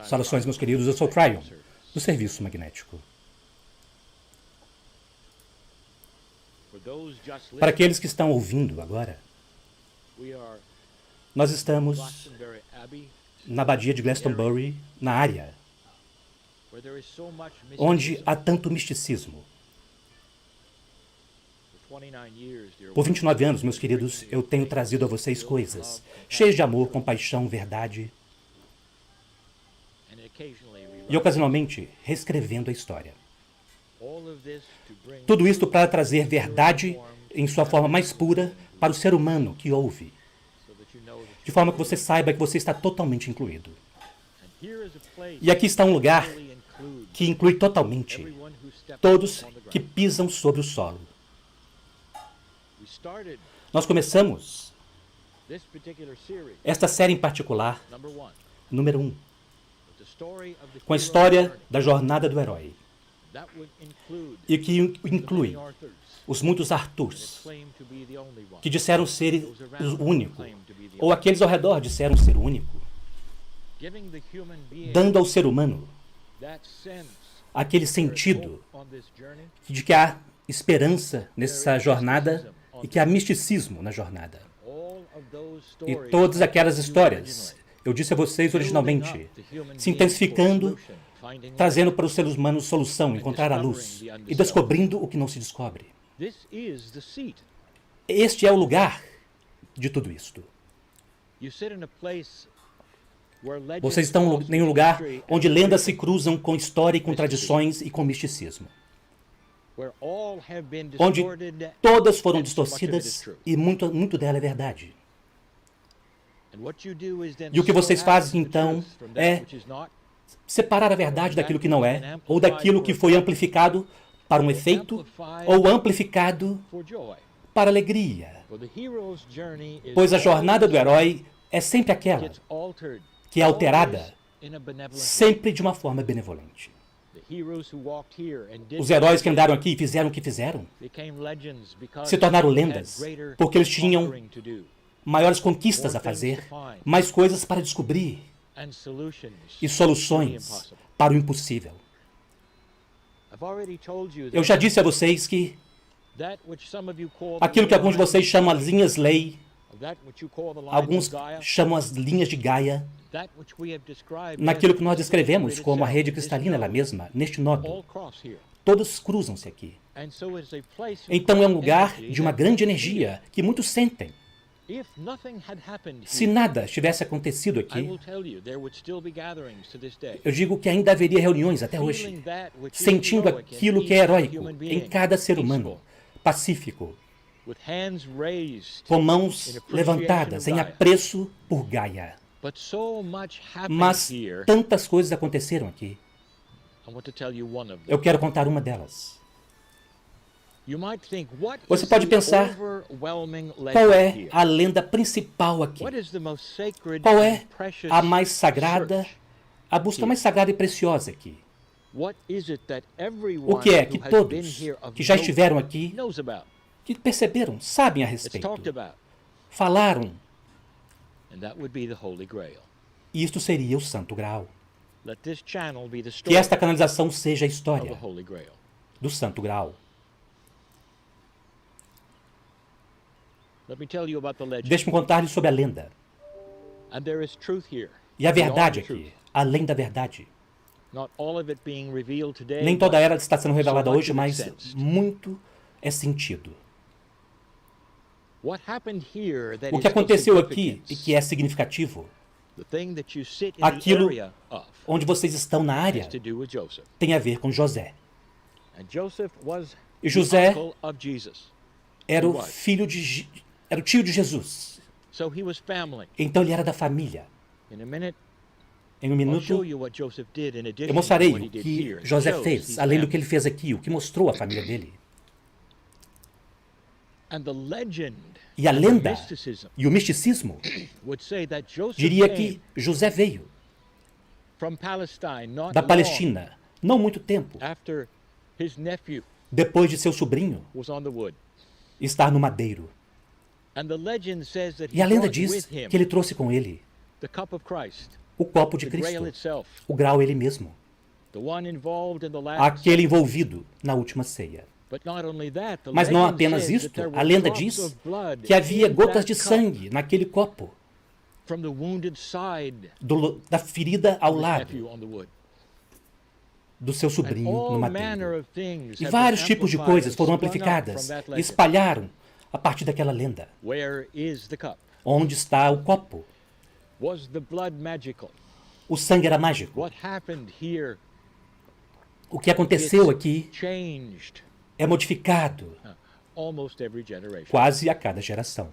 Saudações, meus queridos, eu sou o Tryon, do Serviço Magnético. Para aqueles que estão ouvindo agora, nós estamos na Abadia de Glastonbury, na área onde há tanto misticismo. Por 29 anos, meus queridos, eu tenho trazido a vocês coisas cheias de amor, compaixão, verdade e, ocasionalmente, reescrevendo a história. Tudo isto para trazer verdade em sua forma mais pura para o ser humano que ouve, de forma que você saiba que você está totalmente incluído. E aqui está um lugar que inclui totalmente todos que pisam sobre o solo. Nós começamos esta série em particular, número 1, com a história da jornada do herói, e que inclui os muitos Arthurs, que disseram ser o único, ou aqueles ao redor disseram ser o único, dando ao ser humano aquele sentido de que há esperança nessa jornada e que há misticismo na jornada. E todas aquelas histórias, eu disse a vocês originalmente, se intensificando, trazendo para os seres humanos solução, encontrar a luz e descobrindo o que não se descobre. Este é o lugar de tudo isto. Vocês estão em um lugar onde lendas se cruzam com história e com tradições e com misticismo. Onde todas foram distorcidas e muito dela é verdade. E o que vocês fazem, então, é separar a verdade daquilo que não é, ou daquilo que foi amplificado para um efeito, ou amplificado para alegria. Pois a jornada do herói é sempre aquela que é alterada, sempre de uma forma benevolente. Os heróis que andaram aqui e fizeram o que fizeram se tornaram lendas porque eles tinham maiores conquistas a fazer, mais coisas para descobrir e soluções para o impossível. Eu já disse a vocês que aquilo que alguns de vocês chamam as linhas lei, alguns chamam as linhas de Gaia, naquilo que nós descrevemos como a rede cristalina ela mesma, neste nódulo, todos cruzam-se aqui. Então é um lugar de uma grande energia que muitos sentem. Se nada tivesse acontecido aqui, eu digo que ainda haveria reuniões até hoje, sentindo aquilo que é heróico em cada ser humano, pacífico, com mãos levantadas em apreço por Gaia. Mas tantas coisas aconteceram aqui. Eu quero contar uma delas. Você pode pensar, qual é a lenda principal aqui? Qual é a mais sagrada, a busca mais sagrada e preciosa aqui? O que é que todos que já estiveram aqui, que perceberam, sabem a respeito, falaram? E isto seria o Santo Graal. Que esta canalização seja a história do Santo Graal. Deixe-me contar-lhe sobre a lenda. E a verdade aqui, além da verdade. Nem toda ela está sendo revelada hoje, mas muito é sentido. O que aconteceu aqui e que é significativo, aquilo onde vocês estão na área, tem a ver com José. E José era o filho de... era o tio de Jesus. Então ele era da família. Em um minuto, eu mostrarei o que José fez, além do que ele fez aqui, o que mostrou a família dele. E a lenda e o misticismo diria que José veio da Palestina, não muito tempo, depois de seu sobrinho estar no madeiro. E a lenda diz que ele trouxe com ele o copo de Cristo, o grau ele mesmo, aquele envolvido na última ceia. Mas não apenas isto, a lenda diz que havia gotas de sangue naquele copo, da ferida ao lado do seu sobrinho no madeiro. E vários tipos de coisas foram amplificadas e espalharam a partir daquela lenda. Onde está o copo? O sangue era mágico. O que aconteceu aqui é modificado quase a cada geração.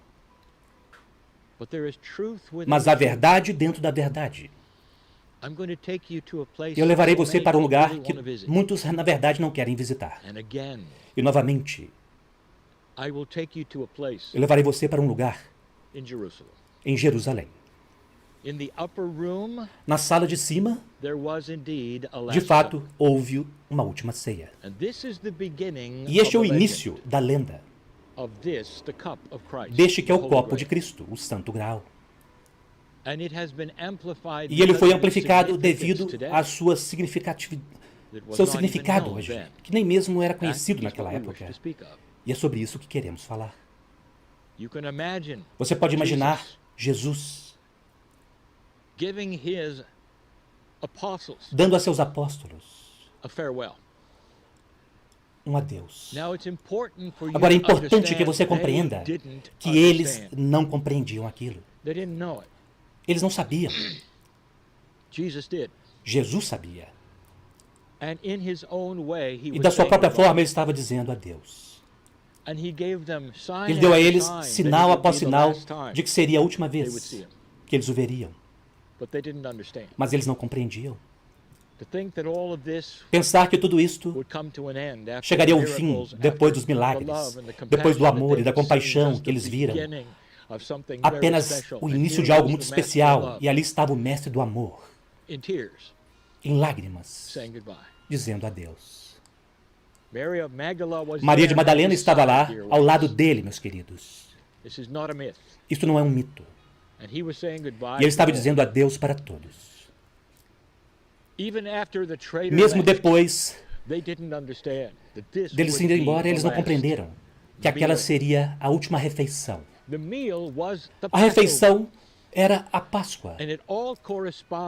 Mas há verdade dentro da verdade. Eu levarei você para um lugar que muitos, na verdade, não querem visitar. E, novamente, eu levarei você para um lugar em Jerusalém. Na sala de cima, de fato, houve uma última ceia. E este é o início da lenda deste que é o copo de Cristo, o Santo Grau. E ele foi amplificado devido ao seu significado hoje, que nem mesmo era conhecido naquela época. E é sobre isso que queremos falar. Você pode imaginar Jesus dando a seus apóstolos um adeus. Agora é importante que você compreenda que eles não compreendiam aquilo. Eles não sabiam. Jesus sabia. E da sua própria forma ele estava dizendo adeus. Ele deu a eles sinal após sinal de que seria a última vez que eles o veriam. Mas eles não compreendiam. Pensar que tudo isto chegaria ao fim depois dos milagres, depois do amor e da compaixão que eles viram. Apenas o início de algo muito especial, e ali estava o mestre do amor, em lágrimas, dizendo adeus. Maria de Madalena estava lá, ao lado dele, meus queridos. Isto não é um mito. E ele estava dizendo adeus para todos. Mesmo depois deles irem embora, eles não compreenderam que aquela seria a última refeição. A refeição era a Páscoa.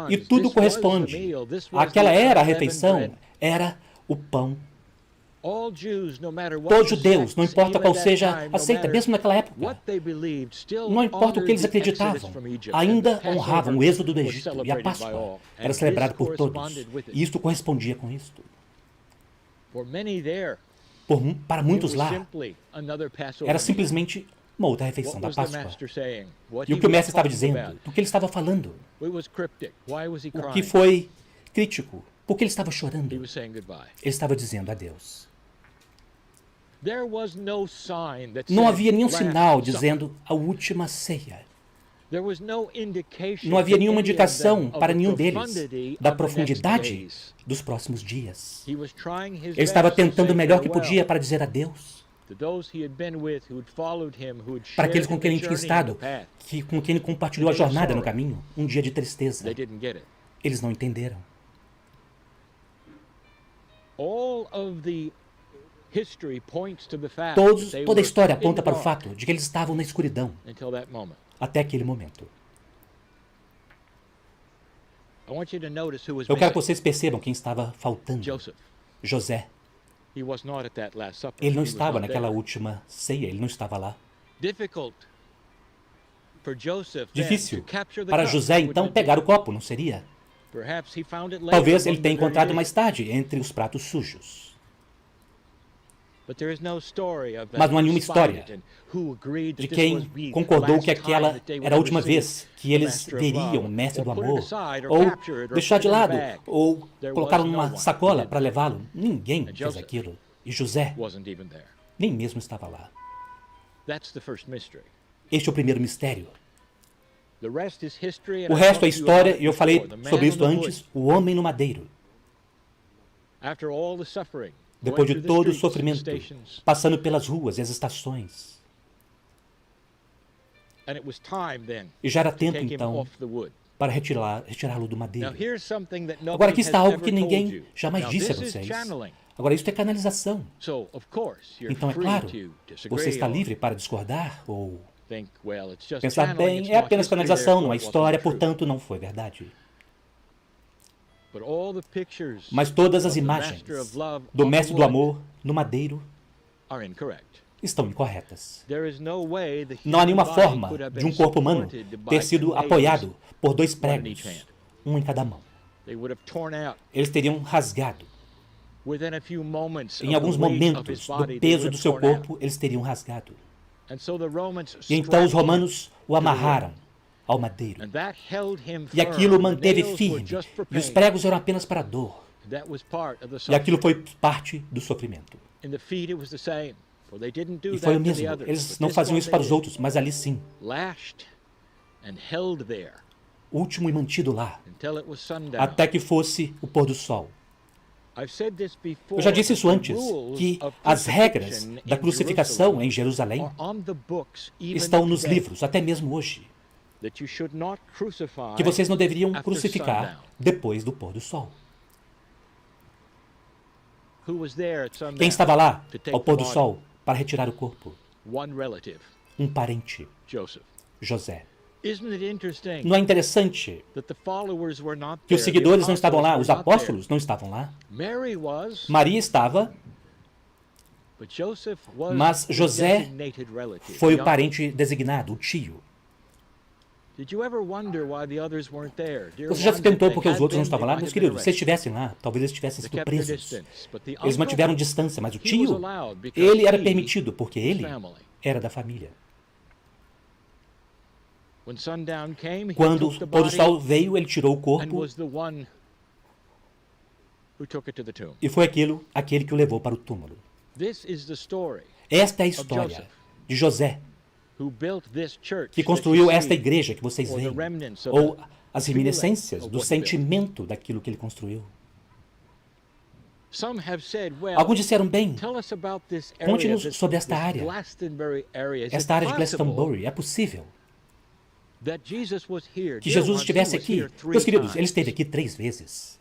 E tudo corresponde. Aquela era a refeição, era o pão. Todos judeus, não importa qual seja a seita, mesmo naquela época, não importa o que eles acreditavam, ainda honravam o êxodo do Egito, e a Páscoa era celebrada por todos. E isto correspondia com isto. Para muitos lá, era simplesmente uma outra refeição da Páscoa. E o que o mestre estava dizendo? Do que ele estava falando? O que foi crítico? Por que ele estava chorando? Ele estava dizendo adeus. Não havia nenhum sinal dizendo a última ceia. Não havia nenhuma indicação para nenhum deles da profundidade dos próximos dias. Ele estava tentando o melhor que podia para dizer adeus para aqueles com quem ele tinha estado, com quem ele compartilhou a jornada no caminho, um dia de tristeza. Eles não entenderam. Toda a história aponta para o fato de que eles estavam na escuridão até aquele momento. Eu quero que vocês percebam quem estava faltando. José. Ele não estava naquela última ceia, ele não estava lá. Difícil para José, então, pegar o copo, não seria? Talvez ele tenha encontrado mais tarde, entre os pratos sujos. Mas não há nenhuma história de quem concordou que aquela era a última vez que eles veriam o mestre do amor, ou deixar de lado, ou colocar numa sacola para levá-lo. Ninguém fez aquilo. E José nem mesmo estava lá. Este é o primeiro mistério. O resto é história, e eu falei sobre isso antes, o homem no madeiro. Depois de todo o sofrimento, passando pelas ruas e as estações. E já era tempo, então, para retirá-lo do madeiro. Agora aqui está algo que ninguém jamais disse a vocês. Agora isto é canalização. Então é claro, você está livre para discordar ou pensar bem, é apenas canalização, não é história, portanto não foi verdade. Mas todas as imagens do mestre do amor no madeiro estão incorretas. Não há nenhuma forma de um corpo humano ter sido apoiado por 2 pregos, um em cada mão. Eles teriam rasgado. Em alguns momentos do peso do seu corpo, eles teriam rasgado. E então os romanos o amarraram ao madeiro. E aquilo o manteve firme. E os pregos eram apenas para a dor. E aquilo foi parte do sofrimento. E foi o mesmo. Eles não faziam isso para os outros, mas ali sim. Último e mantido lá, até que fosse o pôr do sol. Eu já disse isso antes, que as regras da crucificação em Jerusalém estão nos livros, até mesmo hoje. Que vocês não deveriam crucificar depois do pôr do sol. Quem estava lá ao pôr do sol para retirar o corpo? Um parente, José. Não é interessante que os seguidores não estavam lá, os apóstolos não estavam lá? Maria estava, mas José foi o parente designado, o tio. Você já se perguntou por que os outros não estavam lá? Meus queridos, se eles estivessem lá, talvez eles tivessem sido presos. Eles mantiveram distância, mas o tio, ele era permitido, porque ele era da família. Quando o pôr do sol veio, ele tirou o corpo e foi aquele que o levou para o túmulo. Esta é a história de José, que construiu esta igreja que vocês veem, ou as reminiscências do sentimento daquilo que ele construiu. Alguns disseram, bem, conte-nos sobre esta área de Glastonbury. É possível que Jesus estivesse aqui. Meus queridos, ele esteve aqui 3 vezes.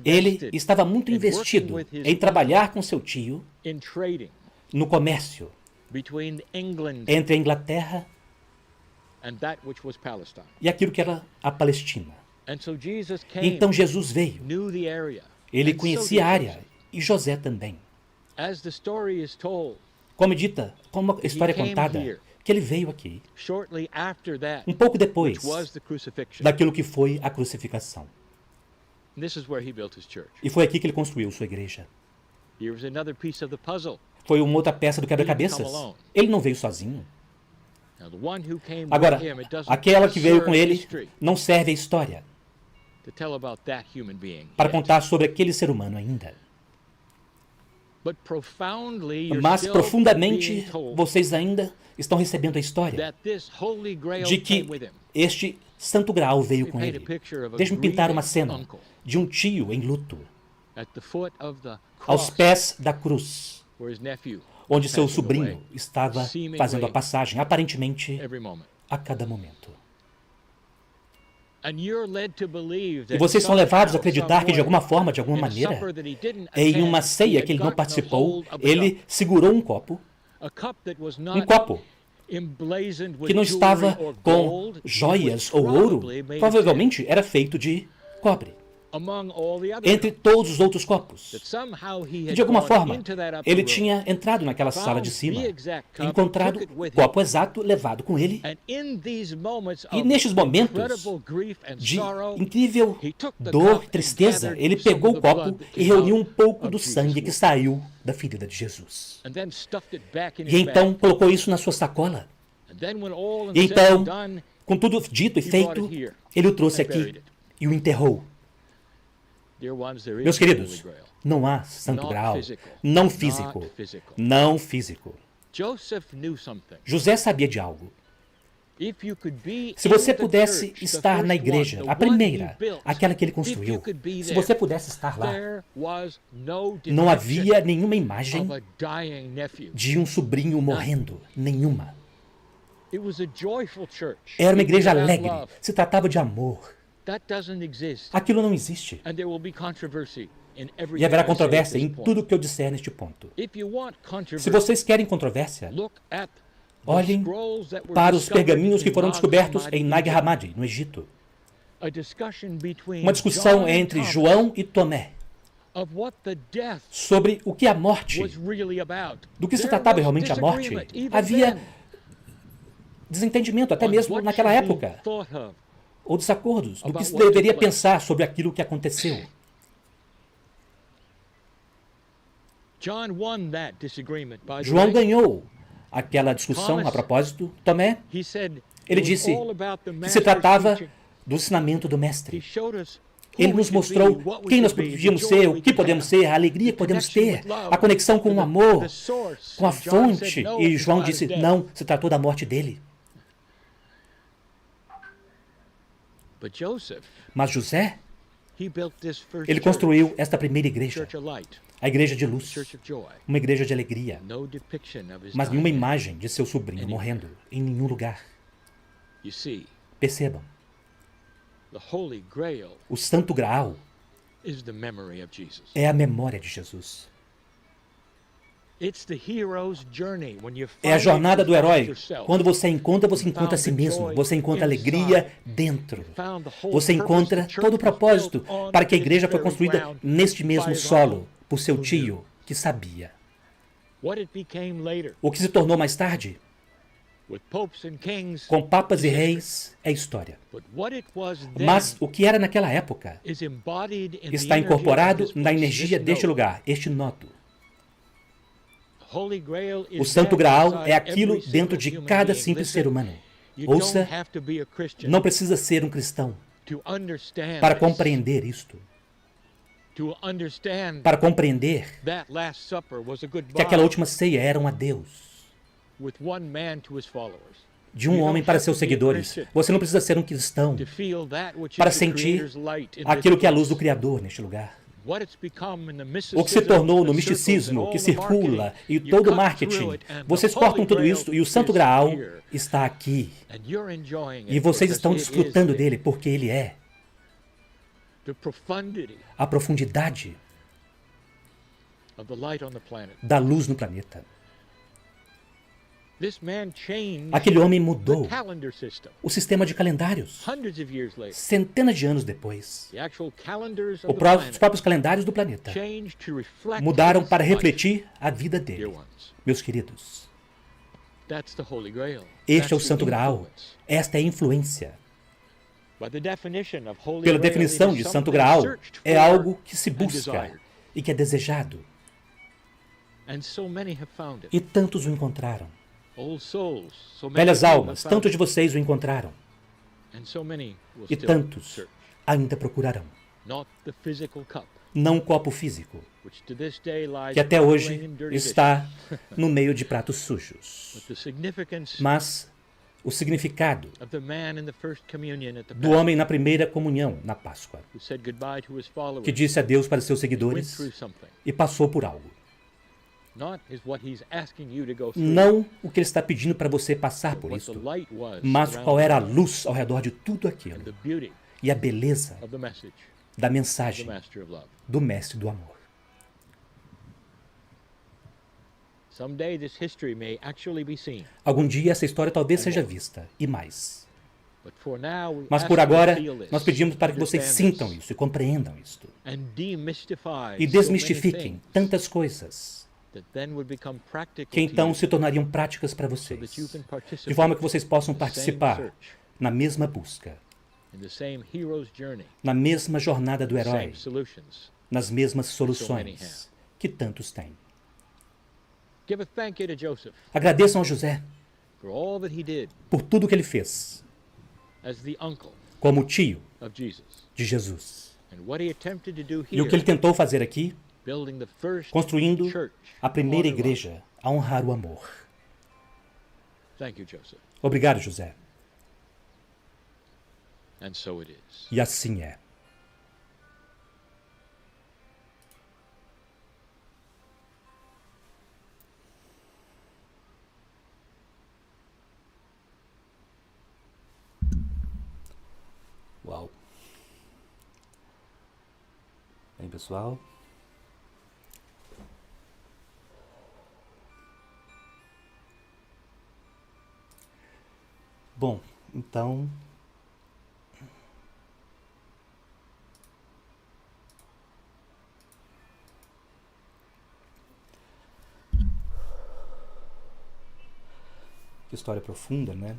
Ele estava muito investido em trabalhar com seu tio no comércio entre a Inglaterra e aquilo que era a Palestina. Então Jesus veio. Ele conhecia a área e José também. Como a história é contada, que ele veio aqui um pouco depois daquilo que foi a crucificação. E foi aqui que ele construiu sua igreja. Foi uma outra peça do quebra-cabeças. Ele não veio sozinho. Agora, aquela que veio com ele não serve a história para contar sobre aquele ser humano ainda. Mas profundamente, vocês ainda estão recebendo a história de que este Santo Graal veio com ele. Deixe-me pintar uma cena de um tio em luto, aos pés da cruz, onde seu sobrinho estava fazendo a passagem, aparentemente, a cada momento. E vocês são levados a acreditar que, de alguma forma, de alguma maneira, em uma ceia que ele não participou, ele segurou um copo que não estava com joias ou ouro, provavelmente era feito de cobre. Entre todos os outros copos. E de alguma forma, ele tinha entrado naquela sala de cima, encontrado o copo exato, levado com ele. E nestes momentos de incrível dor, tristeza, ele pegou o copo e reuniu um pouco do sangue que saiu da ferida de Jesus. E então colocou isso na sua sacola. E então, com tudo dito e feito, ele o trouxe aqui e o enterrou. Meus queridos, não há Santo Graal, não físico, não físico. José sabia de algo. Se você pudesse estar na igreja, a primeira, aquela que ele construiu, se você pudesse estar lá, não havia nenhuma imagem de um sobrinho morrendo, nenhuma. Era uma igreja alegre, se tratava de amor. Aquilo não existe. E haverá controvérsia em tudo o que eu disser neste ponto. Se vocês querem controvérsia, olhem para os pergaminhos que foram descobertos em Nag Hammadi, no Egito. Uma discussão entre João e Tomé sobre o que a morte, do que se tratava realmente a morte. Havia desentendimento, até mesmo naquela época, ou desacordos do que se deveria pensar sobre aquilo que aconteceu. João ganhou aquela discussão a propósito. Tomé, ele disse que se tratava do ensinamento do Mestre. Ele nos mostrou quem nós podíamos ser, o que podemos ser, a alegria que podemos ter, a conexão com o amor, com a fonte. E João disse, não, se tratou da morte dele. Mas José, ele construiu esta primeira igreja, a igreja de luz, uma igreja de alegria, mas nenhuma imagem de seu sobrinho morrendo em nenhum lugar. Percebam, o Santo Graal é a memória de Jesus. É a jornada do herói. Quando você encontra a si mesmo. Você encontra alegria dentro. Você encontra todo o propósito para que a igreja foi construída neste mesmo solo, por seu tio, que sabia. O que se tornou mais tarde, com papas e reis, é história. Mas o que era naquela época está incorporado na energia deste lugar, este nodo. O Santo Graal é aquilo dentro de cada simples ser humano. Ouça, não precisa ser um cristão para compreender isto. Para compreender que aquela última ceia era um adeus de um homem para seus seguidores. Você não precisa ser um cristão para sentir aquilo que é a luz do Criador neste lugar. O que se tornou no misticismo, que circula, e todo o marketing. Vocês cortam tudo isso e o Santo Graal está aqui. E vocês estão desfrutando dele porque ele é. A profundidade da luz no planeta. Aquele homem mudou o sistema de calendários. Centenas de anos depois, os próprios calendários do planeta mudaram para refletir a vida dele. Meus queridos, este é o Santo Graal. Esta é a influência. Pela definição de Santo Graal, é algo que se busca e que é desejado. E tantos o encontraram. Velhas almas, tantos de vocês o encontraram. E tantos ainda procurarão. Não um copo físico, que até hoje está no meio de pratos sujos. Mas o significado do homem na primeira comunhão, na Páscoa, que disse adeus para seus seguidores e passou por algo. Não o que ele está pedindo para você passar por isso, mas qual era a luz ao redor de tudo aquilo e a beleza da mensagem do Mestre do Amor. Algum dia essa história talvez seja vista, e mais. Mas por agora, nós pedimos para que vocês sintam isso e compreendam isto. E desmistifiquem tantas coisas que então se tornariam práticas para vocês, de forma que vocês possam participar na mesma busca, na mesma jornada do herói, nas mesmas soluções que tantos têm. Agradeçam a José por tudo que ele fez como tio de Jesus. E o que ele tentou fazer aqui, construindo a primeira igreja a honrar o amor. Obrigado, José. E assim é. pessoal. Bom, então... Que história profunda, né?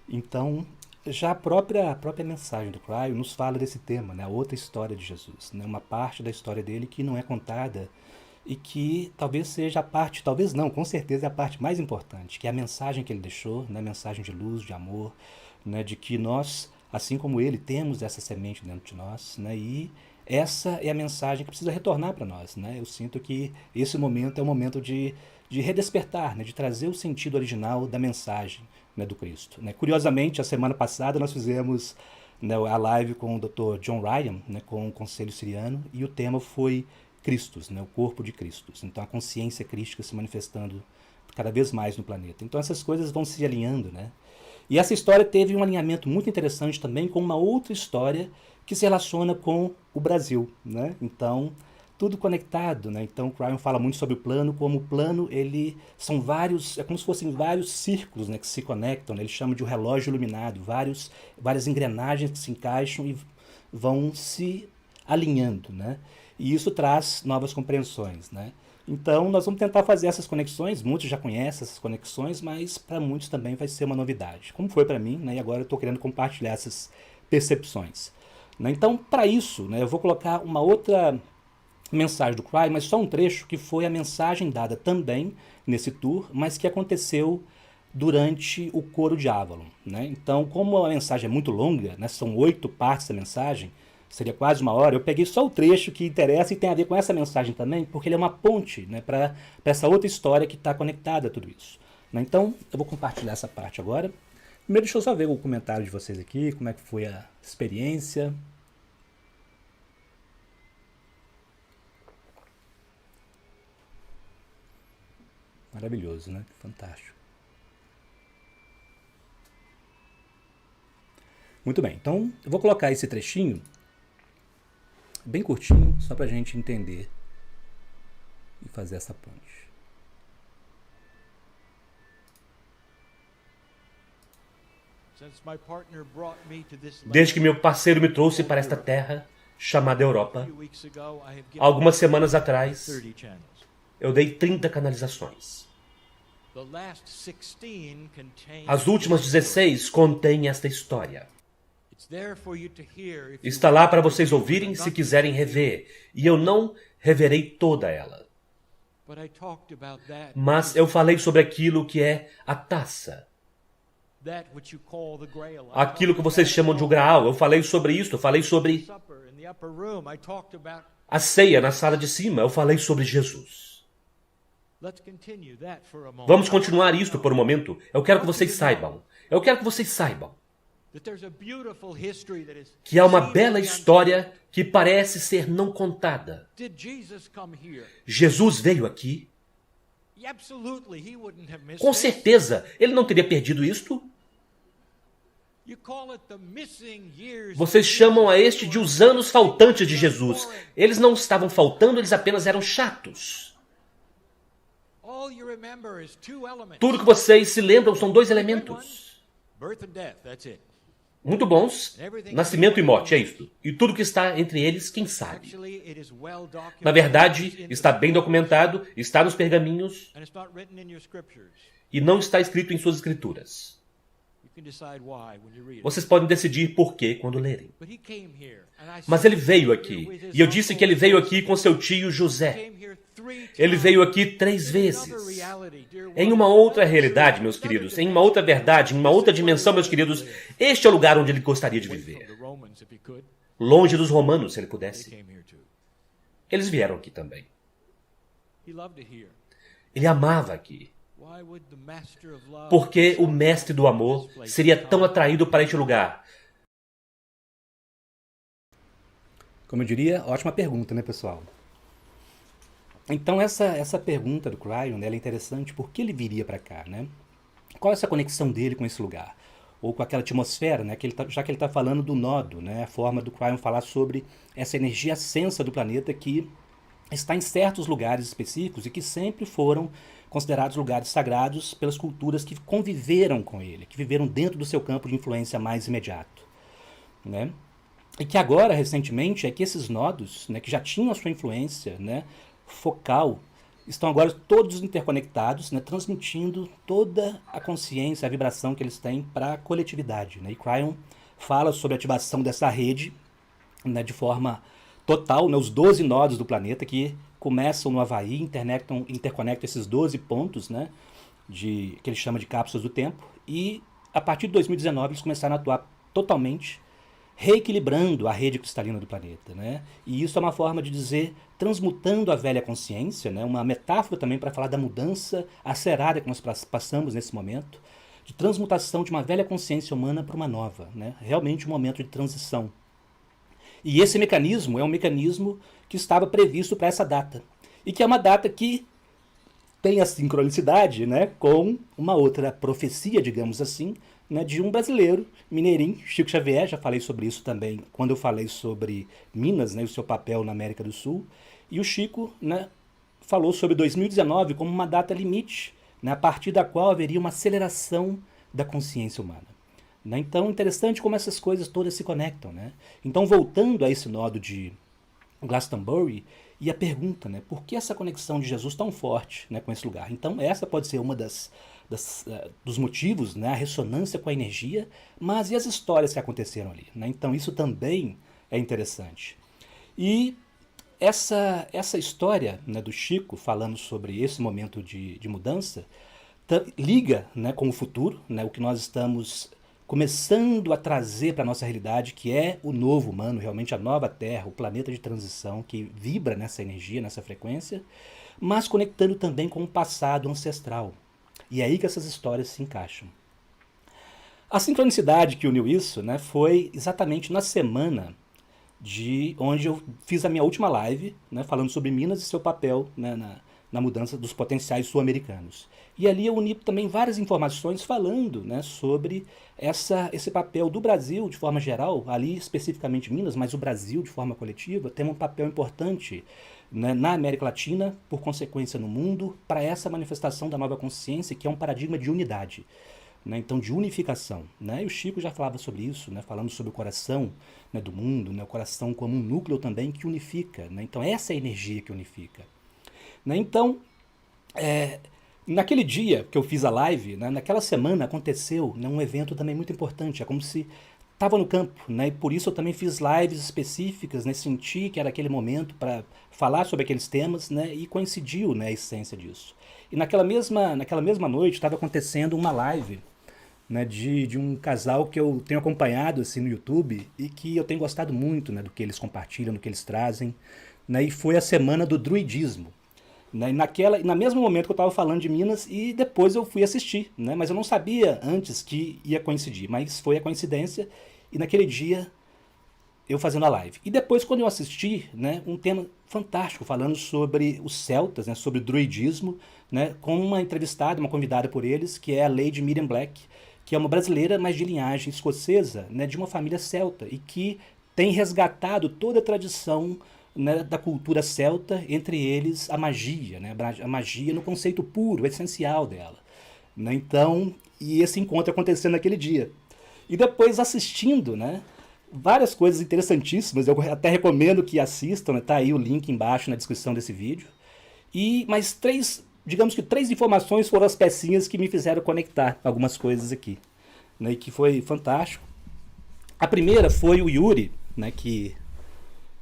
Então, já a própria mensagem do Cryo nos fala desse tema, né? A outra história de Jesus, né? Uma parte da história dele que não é contada e que talvez seja a parte, talvez não, com certeza é a parte mais importante, que é a mensagem que ele deixou, né? Mensagem de luz, de amor, né? De que nós, assim como ele, temos essa semente dentro de nós, né? E essa é a mensagem que precisa retornar para nós, né? Eu sinto que esse momento é um momento de redespertar, né? De trazer o sentido original da mensagem, né, do Cristo. Né? Curiosamente, a semana passada nós fizemos, né, a live com o Dr. John Ryan, né, com o Conselho Siriano, e o tema foi Cristos, né, o corpo de Cristos. Então a consciência crística se manifestando cada vez mais no planeta. Então essas coisas vão se alinhando, né? E essa história teve um alinhamento muito interessante também com uma outra história que se relaciona com o Brasil, né? Então, tudo conectado, né? Então, o Cryon fala muito sobre o plano, como o plano, ele são vários, é como se fossem vários círculos, né, que se conectam, né? Ele chama de um relógio iluminado, várias engrenagens que se encaixam e vão se alinhando, né? E isso traz novas compreensões, né? Então, nós vamos tentar fazer essas conexões. Muitos já conhecem essas conexões, mas para muitos também vai ser uma novidade. Como foi para mim, né? E agora eu estou querendo compartilhar essas percepções. Né? Então, para isso, né, eu vou colocar uma outra mensagem do Cryo, mas só um trecho que foi a mensagem dada também nesse tour, mas que aconteceu durante o coro de Avalon. Né? Então, como a mensagem é muito longa, né, são 8 partes da mensagem, seria quase uma hora, eu peguei só o trecho que interessa e tem a ver com essa mensagem também, porque ele é uma ponte, né, para essa outra história que está conectada a tudo isso. Né? Então, eu vou compartilhar essa parte agora. Primeiro, deixa eu só ver o comentário de vocês aqui, como é que foi a experiência. Maravilhoso, né? Fantástico. Muito bem, então eu vou colocar esse trechinho bem curtinho, só para a gente entender e fazer essa ponte. Desde que meu parceiro me trouxe para esta terra, chamada Europa, algumas semanas atrás, eu dei 30 canalizações. As últimas 16 contêm esta história. Está lá para vocês ouvirem se quiserem rever, e eu não reverei toda ela. Mas eu falei sobre aquilo que é a taça. Aquilo que vocês chamam de o Graal. Eu falei sobre isso, eu falei sobre a ceia na sala de cima, eu falei sobre Jesus. Vamos continuar isto por um momento. Eu quero que vocês saibam que há uma bela história que parece ser não contada. Jesus veio aqui? Com certeza, ele não teria perdido isto. Vocês chamam a este de os anos faltantes de Jesus. Eles não estavam faltando, eles apenas eram chatos. Tudo que vocês se lembram são 2 elementos. Muito bons. Nascimento e morte, é isto. E tudo que está entre eles, quem sabe? Na verdade, está bem documentado, está nos pergaminhos e não está escrito em suas escrituras. Vocês podem decidir por quê quando lerem. Mas ele veio aqui, e eu disse que ele veio aqui com seu tio José. Ele veio aqui 3 vezes. Em uma outra realidade, meus queridos, em uma outra verdade, em uma outra dimensão, meus queridos, este é o lugar onde ele gostaria de viver. Longe dos romanos, se ele pudesse. Eles vieram aqui também. Ele amava aqui. Por que o mestre do amor seria tão atraído para este lugar? Como eu diria, ótima pergunta, né, pessoal? Então essa pergunta do Cryon, né, ela é interessante. Por que ele viria para cá, né? Qual é essa conexão dele com esse lugar? ou com aquela atmosfera, né, já que ele está falando do nodo, né, a forma do Cryon falar sobre essa energia ascensa do planeta que está em certos lugares específicos e que sempre foram considerados lugares sagrados pelas culturas que conviveram com ele, que viveram dentro do seu campo de influência mais imediato, né? E que agora, recentemente, é que esses nodos, né, que já tinham a sua influência, né, focal, estão agora todos interconectados, né, transmitindo toda a consciência, a vibração que eles têm para a coletividade, né? E Cryon fala sobre a ativação dessa rede, né, de forma total, né, os 12 nodos do planeta que começam no Havaí, interconectam esses 12 pontos, né, que ele chama de cápsulas do tempo, e a partir de 2019 eles começaram a atuar totalmente, reequilibrando a rede cristalina do planeta, né? E isso é uma forma de dizer transmutando a velha consciência, né? Uma metáfora também para falar da mudança acelerada que nós passamos nesse momento, de transmutação de uma velha consciência humana para uma nova, né? Realmente um momento de transição. E esse mecanismo é um mecanismo que estava previsto para essa data, e que é uma data que tem a sincronicidade, né, com uma outra profecia, digamos assim, né, de um brasileiro, mineirinho, Chico Xavier. Já falei sobre isso também quando eu falei sobre Minas, né, o seu papel na América do Sul. E o Chico, né, falou sobre 2019 como uma data limite, né, a partir da qual haveria uma aceleração da consciência humana. Né? Então, interessante como essas coisas todas se conectam. Né? Então, voltando a esse nodo de Glastonbury, e a pergunta, né, por que essa conexão de Jesus tão forte, né, com esse lugar? Então, essa pode ser uma dos motivos, né, a ressonância com a energia, mas e as histórias que aconteceram ali? Né? Então, isso também é interessante. E essa história, né, do Chico falando sobre esse momento de mudança liga, né, com o futuro, né, o que nós estamos começando a trazer para a nossa realidade, que é o novo humano, realmente a nova Terra, o planeta de transição que vibra nessa energia, nessa frequência, mas conectando também com o passado ancestral. E é aí que essas histórias se encaixam. A sincronicidade que uniu isso, né, foi exatamente na semana onde eu fiz a minha última live, né, falando sobre Minas e seu papel, né, na mudança dos potenciais sul-americanos. E ali eu uni também várias informações falando, né, sobre esse papel do Brasil de forma geral, ali especificamente Minas, mas o Brasil de forma coletiva tem um papel importante, né, na América Latina, por consequência no mundo, para essa manifestação da nova consciência, que é um paradigma de unidade, né, então de unificação. Né, e o Chico já falava sobre isso, né, falando sobre o coração, né, do mundo, né, o coração como um núcleo também que unifica. Né, então essa é a energia que unifica. Né, então, naquele dia que eu fiz a live, né, naquela semana aconteceu, né, um evento também muito importante. É como se estava no campo, né, e por isso eu também fiz lives específicas, né, senti que era aquele momento para falar sobre aqueles temas, né, e coincidiu, né, a essência disso. E naquela mesma noite estava acontecendo uma live, né, de um casal que eu tenho acompanhado assim, no YouTube e que eu tenho gostado muito, né, do que eles compartilham, do que eles trazem. Né, e foi a semana do druidismo. Né, no mesmo momento que eu estava falando de Minas, e depois eu fui assistir, né, mas eu não sabia antes que ia coincidir, mas foi a coincidência, e naquele dia eu fazendo a live. E depois, quando eu assisti, né, um tema fantástico, falando sobre os celtas, né, sobre o druidismo, né, com uma entrevistada, uma convidada por eles, que é a Lady Miriam Black, que é uma brasileira, mas de linhagem escocesa, né, de uma família celta, e que tem resgatado toda a tradição, né, da cultura celta, entre eles a magia, né, a magia no conceito puro, essencial dela. Né, então, e esse encontro acontecendo naquele dia. E depois assistindo, né, várias coisas interessantíssimas, eu até recomendo que assistam, né, tá aí o link embaixo na descrição desse vídeo. Mais digamos que três informações foram as pecinhas que me fizeram conectar algumas coisas aqui, né, e que foi fantástico. A primeira foi o Yuri, né, que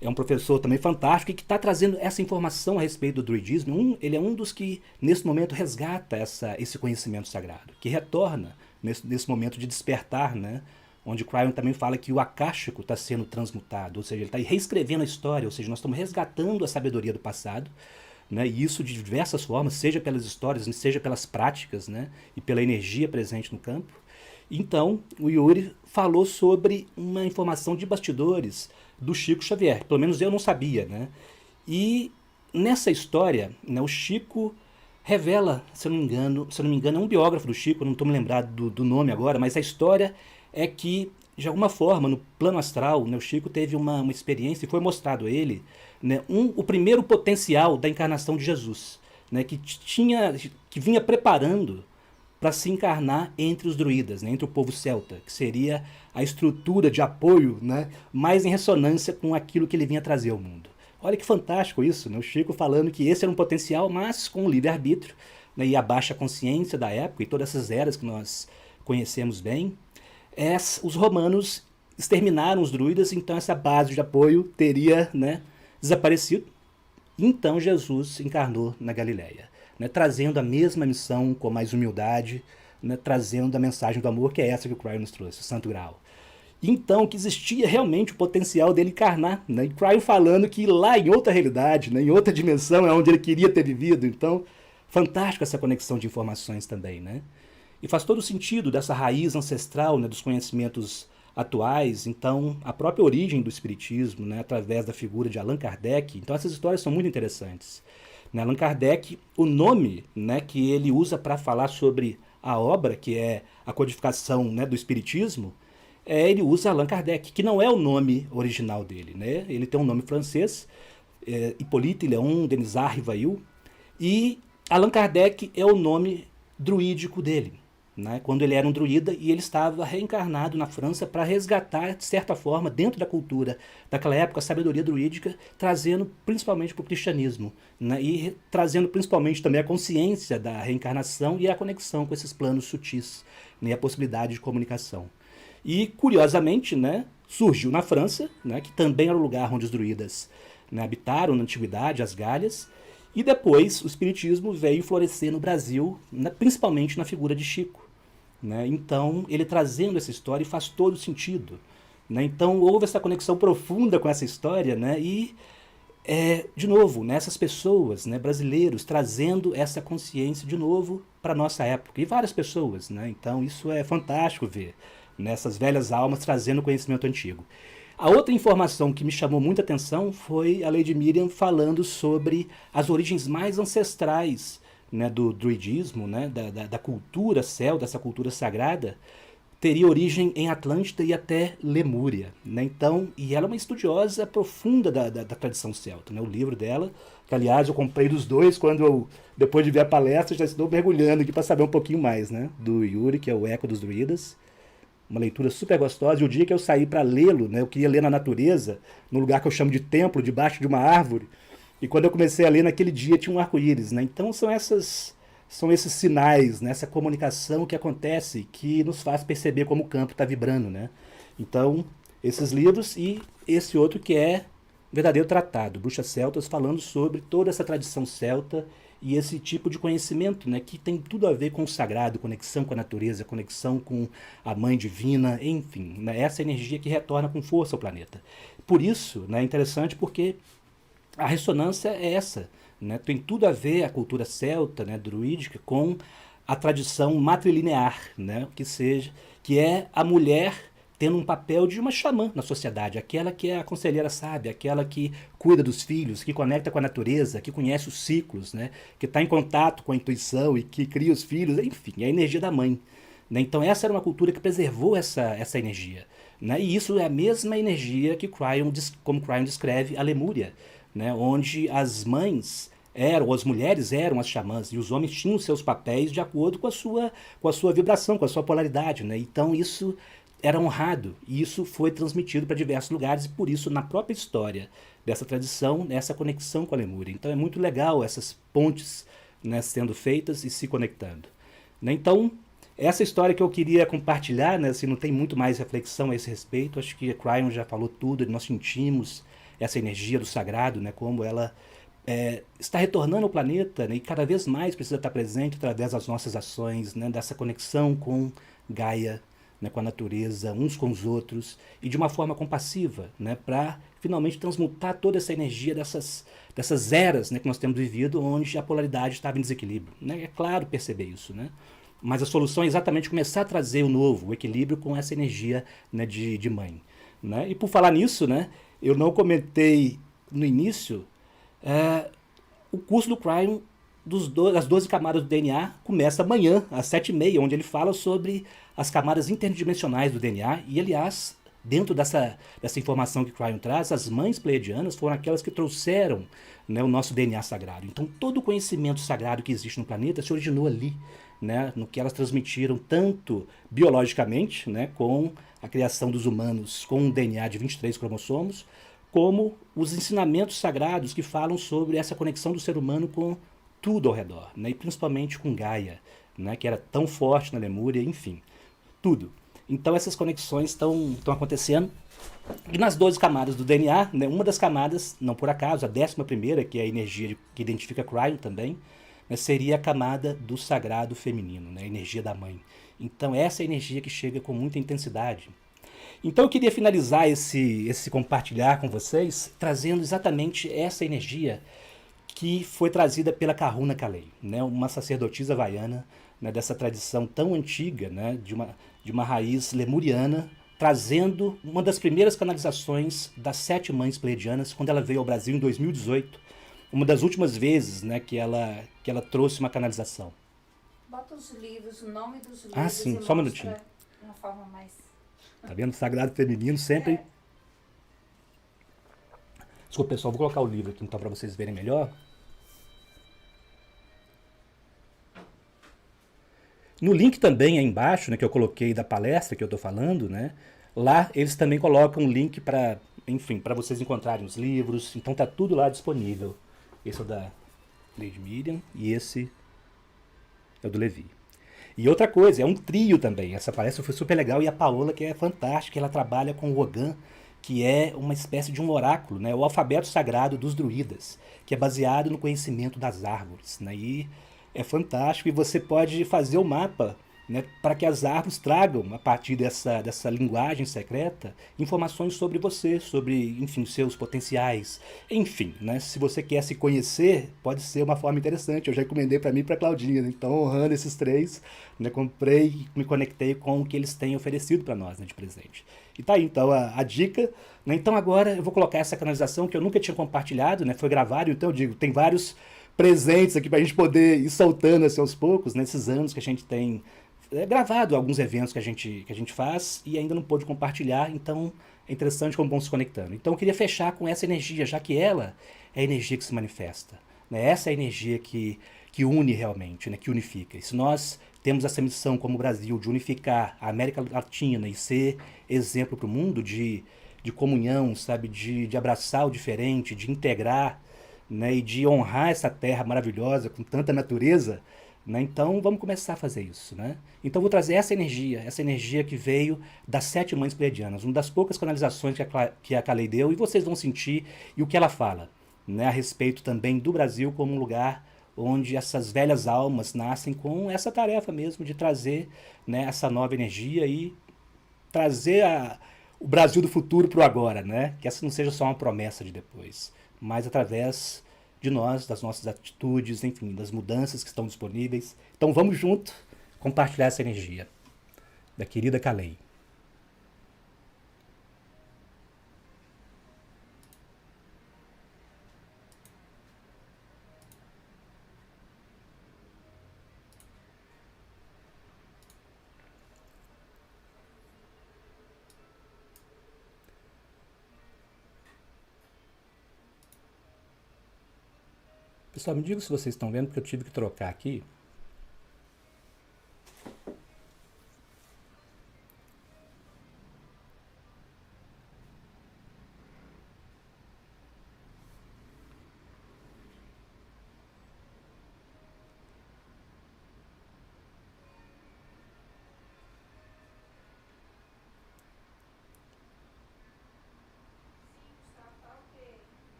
é um professor também fantástico e que está trazendo essa informação a respeito do druidismo. Ele é um dos que, nesse momento, resgata esse conhecimento sagrado, que retorna nesse momento de despertar, né? Onde Cryon também fala que o akáshico está sendo transmutado, ou seja, ele está reescrevendo a história, ou seja, nós estamos resgatando a sabedoria do passado, né? E isso de diversas formas, seja pelas histórias, seja pelas práticas, né? E pela energia presente no campo. Então, o Yuri falou sobre uma informação de bastidores do Chico Xavier, pelo menos eu não sabia, né? E nessa história, né, o Chico revela, se eu não me engano, é um biógrafo do Chico, não estou me lembrado do nome agora, mas a história é que, de alguma forma, no plano astral, né, o Chico teve uma experiência e foi mostrado a ele, né, o primeiro potencial da encarnação de Jesus, né, que vinha preparando para se encarnar entre os druidas, né, entre o povo celta, que seria a estrutura de apoio, né, mais em ressonância com aquilo que ele vinha trazer ao mundo. Olha que fantástico isso, né? O Chico falando que esse era um potencial, mas com o livre-arbítrio, né, e a baixa consciência da época e todas essas eras que nós conhecemos bem, os romanos exterminaram os druidas, então essa base de apoio teria, né, desaparecido. Então Jesus encarnou na Galileia, né, trazendo a mesma missão com mais humildade, né, trazendo a mensagem do amor, que é essa que o Cryer nos trouxe, o Santo Graal. Então, que existia realmente o potencial dele encarnar, né? E Cryer falando que lá em outra realidade, né, em outra dimensão, é onde ele queria ter vivido. Então, fantástico essa conexão de informações também, né? E faz todo sentido dessa raiz ancestral, né, dos conhecimentos atuais. Então, a própria origem do espiritismo, né, através da figura de Allan Kardec. Então, essas histórias são muito interessantes. Né, Allan Kardec, o nome, né, que ele usa para falar sobre a obra, que é a codificação, né, do espiritismo, ele usa Allan Kardec, que não é o nome original dele, né? Ele tem um nome francês, Hippolyte Léon Denisard Rivail, e Allan Kardec é o nome druídico dele, né? Quando ele era um druida e ele estava reencarnado na França para resgatar, de certa forma, dentro da cultura daquela época, a sabedoria druídica, trazendo principalmente para o cristianismo, né? E trazendo principalmente também a consciência da reencarnação e a conexão com esses planos sutis, né? E a possibilidade de comunicação. E, curiosamente, né, surgiu na França, né, que também era o lugar onde os druidas, né, habitaram na antiguidade, as Galhas, e depois o espiritismo veio florescer no Brasil, né, principalmente na figura de Chico. Né? Então, ele trazendo essa história faz todo sentido. Né? Então, houve essa conexão profunda com essa história, né, e, de novo, né, essas pessoas, né, brasileiros, trazendo essa consciência de novo para a nossa época. E várias pessoas. Né? Então, isso é fantástico ver. Nessas velhas almas trazendo conhecimento antigo. A outra informação que me chamou muita atenção foi a Lady Miriam falando sobre as origens mais ancestrais, né, do druidismo, né, da cultura celta, dessa cultura sagrada, teria origem em Atlântida e até Lemúria. Né? Então, e ela é uma estudiosa profunda da tradição celta. Né? O livro dela, que aliás eu comprei dos dois, quando eu, depois de ver a palestra, já estou mergulhando aqui para saber um pouquinho mais, né, do Yuri, que é o Eco dos Druidas. Uma leitura super gostosa, e o dia que eu saí para lê-lo, né, eu queria ler na natureza, no lugar que eu chamo de templo, debaixo de uma árvore, e quando eu comecei a ler naquele dia tinha um arco-íris. Né? Então são esses sinais, né, essa comunicação que acontece, que nos faz perceber como o campo está vibrando. Né? Então, esses livros e esse outro que é verdadeiro tratado, Bruxas Celtas, falando sobre toda essa tradição celta e esse tipo de conhecimento, né, que tem tudo a ver com o sagrado, conexão com a natureza, conexão com a mãe divina, enfim, né, essa energia que retorna com força ao planeta. Por isso, né, é interessante porque a ressonância é essa, né, tem tudo a ver a cultura celta, né, druídica, com a tradição matrilinear, né, que é a mulher tendo um papel de uma xamã na sociedade, aquela que é a conselheira sábia, aquela que cuida dos filhos, que conecta com a natureza, que conhece os ciclos, né? Que está em contato com a intuição e que cria os filhos, enfim, é a energia da mãe. Né? Então essa era uma cultura que preservou essa energia. Né? E isso é a mesma energia que como Cryon descreve a Lemúria, né? Onde as mães ou as mulheres eram as xamãs, e os homens tinham seus papéis de acordo com a sua vibração, com a sua polaridade. Né? Então isso era honrado, e isso foi transmitido para diversos lugares, e por isso, na própria história dessa tradição, essa conexão com a Lemúria. Então é muito legal essas pontes, né, sendo feitas e se conectando. Né? Então, essa história que eu queria compartilhar, né, assim, não tem muito mais reflexão a esse respeito, acho que a Cryon já falou tudo, nós sentimos essa energia do sagrado, né, como ela está retornando ao planeta, né, e cada vez mais precisa estar presente através das nossas ações, né, dessa conexão com Gaia, né, com a natureza, uns com os outros, e de uma forma compassiva, né, para finalmente transmutar toda essa energia dessas eras, né, que nós temos vivido, onde a polaridade estava em desequilíbrio. Né? É claro perceber isso, né? Mas a solução é exatamente começar a trazer o novo, o equilíbrio com essa energia, né, de mãe. Né? E por falar nisso, né, eu não comentei no início, o curso do Cryon das 12 camadas do DNA começa amanhã, às 7h30, onde ele fala sobre as camadas interdimensionais do DNA. E, aliás, dentro dessa informação que Cryon traz, as mães pleiadianas foram aquelas que trouxeram, né, o nosso DNA sagrado. Então, todo o conhecimento sagrado que existe no planeta se originou ali, né, no que elas transmitiram tanto biologicamente, né, com a criação dos humanos com um DNA de 23 cromossomos, como os ensinamentos sagrados que falam sobre essa conexão do ser humano com tudo ao redor, né, e principalmente com Gaia, né, que era tão forte na Lemúria, enfim, tudo. Então essas conexões estão acontecendo. E nas 12 camadas do DNA, né, uma das camadas, não por acaso, a 11ª, que é a energia que identifica Cryon também, né, seria a camada do sagrado feminino, né, a energia da mãe. Então essa é a energia que chega com muita intensidade. Então eu queria finalizar esse compartilhar com vocês, trazendo exatamente essa energia que foi trazida pela Kahuna Kalei, né, uma sacerdotisa havaiana, né, dessa tradição tão antiga, né, de uma raiz lemuriana, trazendo uma das primeiras canalizações das 7 mães pleiadianas, quando ela veio ao Brasil em 2018, uma das últimas vezes, né, que ela trouxe uma canalização. Bota os livros, o nome dos livros. Ah, sim, só um minutinho. De uma forma mais... Tá vendo? Sagrado feminino sempre... Desculpa, pessoal, vou colocar o livro aqui então para vocês verem melhor. No link também aí embaixo, né, que eu coloquei da palestra que eu estou falando, né, lá eles também colocam um link para, enfim, para vocês encontrarem os livros. Então tá tudo lá disponível. Esse é o da Lady Miriam e esse é o do Levi. E outra coisa, é um trio também. Essa palestra foi super legal e a Paola, que é fantástica, ela trabalha com o Ogan, que é uma espécie de um oráculo, né, o alfabeto sagrado dos druidas, que é baseado no conhecimento das árvores, né, e é fantástico e você pode fazer o mapa, né, para que as árvores tragam, a partir dessa linguagem secreta, informações sobre você, sobre, enfim, seus potenciais. Enfim, né, se você quer se conhecer, pode ser uma forma interessante. Eu já encomendei para mim e para Claudinha, né, então honrando esses três, né, comprei e me conectei com o que eles têm oferecido para nós, né, de presente. E tá aí, então, a dica. Né, então agora eu vou colocar essa canalização que eu nunca tinha compartilhado, né, foi gravado, então eu digo, tem vários presentes aqui para a gente poder ir soltando assim aos poucos, nesses anos que a gente tem gravado alguns eventos que a gente faz e ainda não pôde compartilhar, então é interessante como vão se conectando. Então eu queria fechar com essa energia, já que ela é a energia que se manifesta, né? Essa é a energia que une realmente, né? Que unifica. E se nós temos essa missão como Brasil de unificar a América Latina e ser exemplo para o mundo de comunhão, sabe? De abraçar o diferente, de integrar, né, e de honrar essa terra maravilhosa com tanta natureza, né, então vamos começar a fazer isso, né? Então vou trazer essa energia que veio das 7 mães pleiadianas, uma das poucas canalizações que a Kalei deu, e vocês vão sentir e o que ela fala, né, a respeito também do Brasil como um lugar onde essas velhas almas nascem com essa tarefa mesmo de trazer, né, essa nova energia e trazer o Brasil do futuro para o agora, né? Que essa não seja só uma promessa de depois, mas através de nós, das nossas atitudes, enfim, das mudanças que estão disponíveis. Então vamos junto compartilhar essa energia da querida Kalei. Pessoal, me digam se vocês estão vendo, porque eu tive que trocar aqui.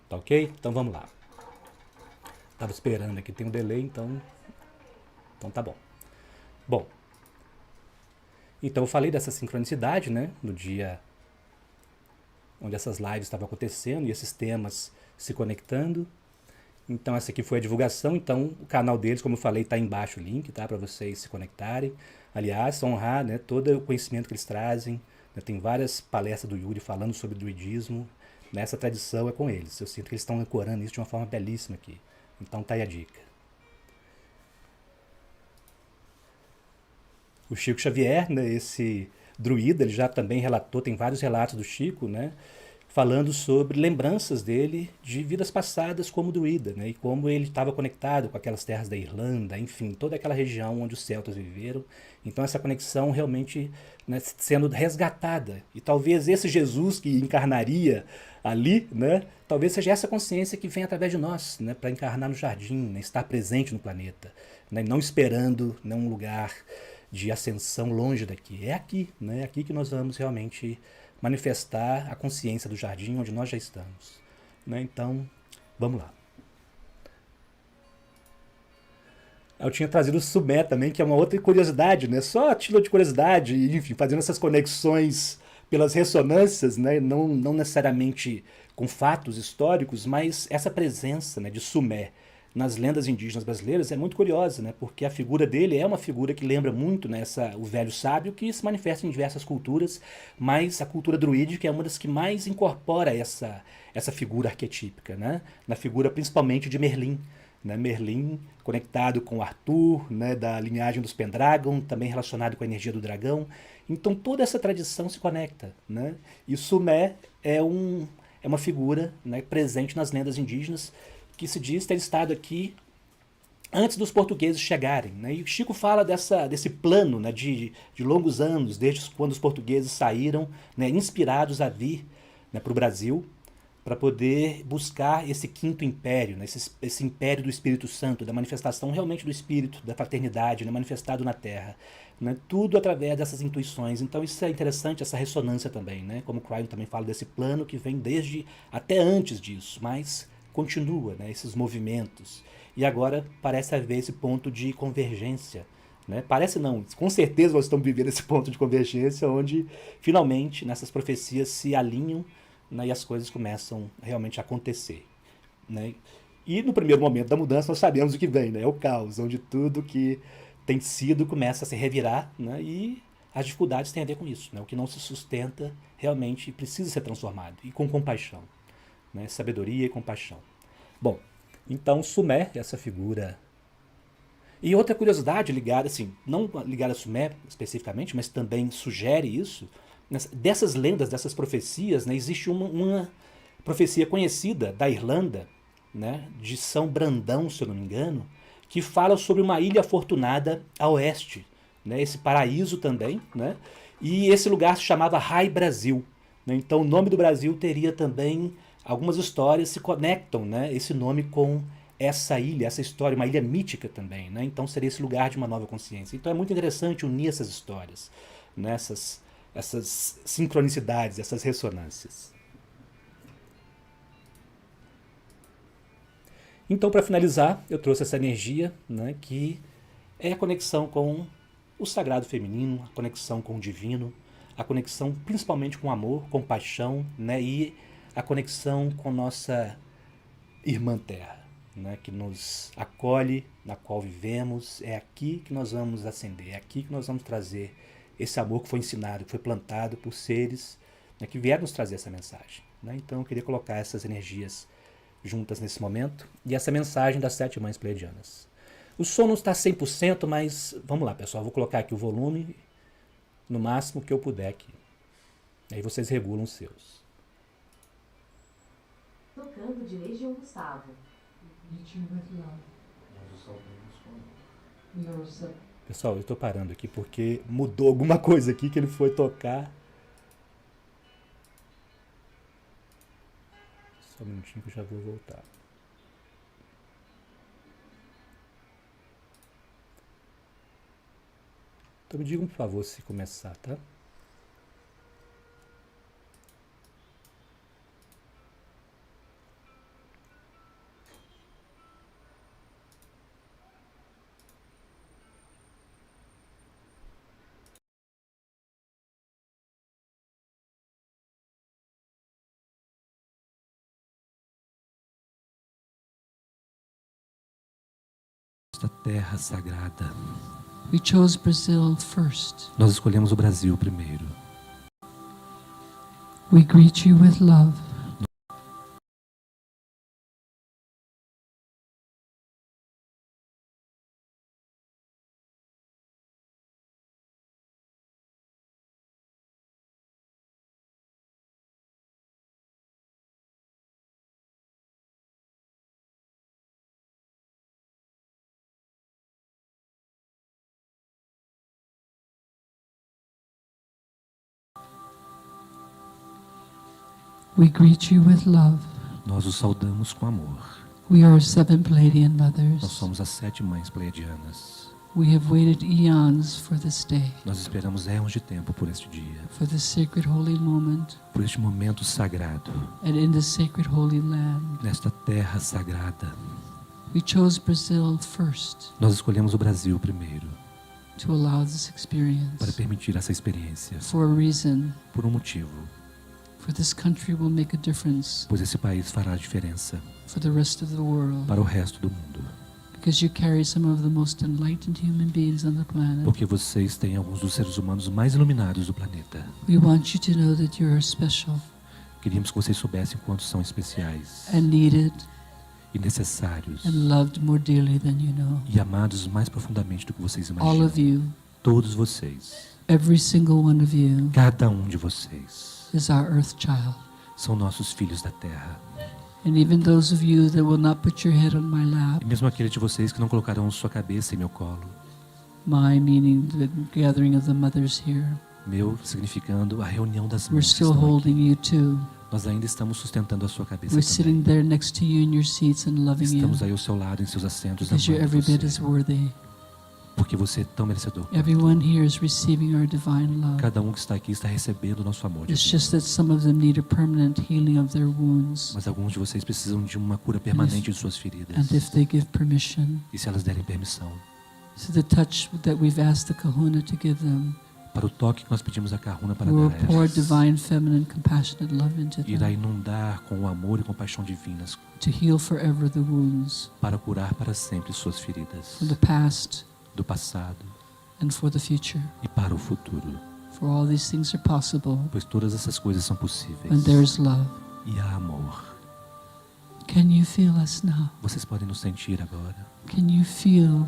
Tá ok? Então vamos lá. Tava esperando aqui, tem um delay, então tá bom. Bom, então eu falei dessa sincronicidade, né, no dia onde essas lives estavam acontecendo e esses temas se conectando. Então essa aqui foi a divulgação, então o canal deles, como eu falei, tá embaixo o link, tá, para vocês se conectarem. Aliás, honrar, né, todo o conhecimento que eles trazem, né, tem várias palestras do Yuri falando sobre druidismo, nessa tradição é com eles. Eu sinto que eles estão ancorando isso de uma forma belíssima aqui. Então tá aí a dica. o Chico Xavier, né, esse druida, ele já também relatou, tem vários relatos do Chico, né, falando sobre lembranças dele de vidas passadas como druida, né, e como ele estava conectado com aquelas terras da Irlanda, enfim, toda aquela região onde os celtas viveram. Então essa conexão realmente, né, sendo resgatada. E talvez esse Jesus que encarnaria ali, né, talvez seja essa consciência que vem através de nós, né, para encarnar no jardim, né, estar presente no planeta, né, não esperando num lugar de ascensão longe daqui. É aqui, né, é aqui que nós vamos realmente manifestar a consciência do jardim onde nós já estamos, né? Então, vamos lá. Eu tinha trazido o Sumé também, que é uma outra curiosidade, né? Só a título de curiosidade, enfim, fazendo essas conexões pelas ressonâncias, né? Não necessariamente com fatos históricos, mas essa presença, né, de Sumé nas lendas indígenas brasileiras é muito curiosa, né? Porque a figura dele é uma figura que lembra muito, né, o velho sábio, que se manifesta em diversas culturas, mas a cultura druídica é uma das que mais incorpora essa figura arquetípica, né? Na figura principalmente de Merlin, né? Merlin conectado com Arthur, né, da linhagem dos Pendragon, também relacionado com a energia do dragão. Então toda essa tradição se conecta, né? E Sumé é uma figura, né, presente nas lendas indígenas que se diz ter estado aqui antes dos portugueses chegarem, né? E o Chico fala desse plano, né, de longos anos, desde quando os portugueses saíram, né, inspirados a vir, né, para o Brasil, para poder buscar esse quinto império, né, esse império do Espírito Santo, da manifestação realmente do Espírito, da fraternidade, né, manifestado na Terra. Né, tudo através dessas intuições. Então isso é interessante, essa ressonância também, né? Como o Cryon também fala desse plano que vem desde até antes disso, mas continua, né, esses movimentos. E agora parece haver esse ponto de convergência. Né? Parece não, com certeza nós estamos vivendo esse ponto de convergência onde finalmente nessas profecias se alinham, né, e as coisas começam realmente a acontecer. Né? E no primeiro momento da mudança nós sabemos o que vem, né? É o caos, onde tudo que tem sido começa a se revirar, né? E as dificuldades têm a ver com isso. Né? O que não se sustenta realmente precisa ser transformado, e com compaixão. Né? Sabedoria e compaixão. Bom, então Sumé, essa figura. E outra curiosidade ligada, assim, não ligada a Sumé especificamente, mas também sugere isso, dessas lendas, dessas profecias, né, existe uma profecia conhecida da Irlanda, né, de São Brandão, se eu não me engano, que fala sobre uma ilha afortunada a oeste, né, esse paraíso também, né, e esse lugar se chamava Rai Brasil. Né, então o nome do Brasil teria também algumas histórias se conectam, né, esse nome com essa ilha, essa história, uma ilha mítica também, né? Então seria esse lugar de uma nova consciência. Então é muito interessante unir essas histórias, né? Essas sincronicidades, essas ressonâncias. Então, para finalizar, eu trouxe essa energia, né, que é a conexão com o sagrado feminino, a conexão com o divino, a conexão principalmente com o amor, compaixão, né, e a conexão com nossa irmã Terra, né, que nos acolhe, na qual vivemos. É aqui que nós vamos ascender, é aqui que nós vamos trazer esse amor que foi ensinado, que foi plantado por seres, né, que vieram nos trazer essa mensagem. Né? Então eu queria colocar essas energias juntas nesse momento e essa mensagem das 7 mães pleiadianas. O som não está 100%, mas vamos lá, pessoal. Vou colocar aqui o volume no máximo que eu puder aqui. Aí vocês regulam os seus. Tocando de Legião Gustavo. Pessoal, eu estou parando aqui porque mudou alguma coisa aqui que ele foi tocar. Só um minutinho que eu já vou voltar. Então me digam, por favor, se começar, tá? Esta terra sagrada. We chose Brazil first. Nós escolhemos o Brasil primeiro. We greet you with love. We greet you with love. Nós o saudamos com amor. We are 7 Pleiadian Nós mothers. somos as 7 mães pleiadianas. We have waited eons for this day, Nós esperamos éons de tempo por este dia, for this sacred holy moment, por este momento sagrado, and in this sacred holy land. nesta terra sagrada. We chose Brazil first Nós escolhemos o Brasil primeiro, to allow this para experience permitir essa experiência, for a reason. por um motivo, For this country will make a difference pois esse país fará a diferença for the rest of the world, para o resto do mundo. because you carry some of the most enlightened human beings on the planet. Porque vocês têm alguns dos seres humanos mais iluminados do planeta. We want you to know that you are special Queríamos que vocês soubessem quanto são especiais and needed e necessários and loved more dearly than you know. e amados mais profundamente do que vocês All of imaginam. you, Todos vocês, every single one of you, cada um de vocês, is our earth child. são nossos filhos da terra. And even those of you that will not put your head on my lap, E mesmo aqueles de vocês que não colocarão sua cabeça em meu colo, my meaning the gathering of the mothers here, meu significando a reunião das we're mães que still estão holding aqui. you too. Nós ainda estamos sustentando a sua cabeça We're sitting também. there next to you in your seats and loving you Estamos aí ao seu lado em seus assentos, because you're amando every bit as você, worthy. porque você é tão merecedor. quanto. Everyone here is receiving our divine love. Cada um que está aqui está recebendo o nosso amor It's divino. just that some of them need a permanent healing of their wounds. Mas alguns de vocês precisam de uma cura permanente de suas feridas. And if they give permission, E se elas derem permissão, so the touch that we've asked the kahuna to give them para o toque que nós pedimos a Kahuna para will dar a pour elas, divine, feminine, compassionate love into irá them inundar com o amor e compaixão divinas to heal forever the wounds para curar para sempre suas feridas from the past do passado and for the future. e para o futuro. For all these things are possible Pois todas essas coisas são possíveis. when there is love. E há amor. Can you feel us now? Vocês podem nos sentir agora. Can you feel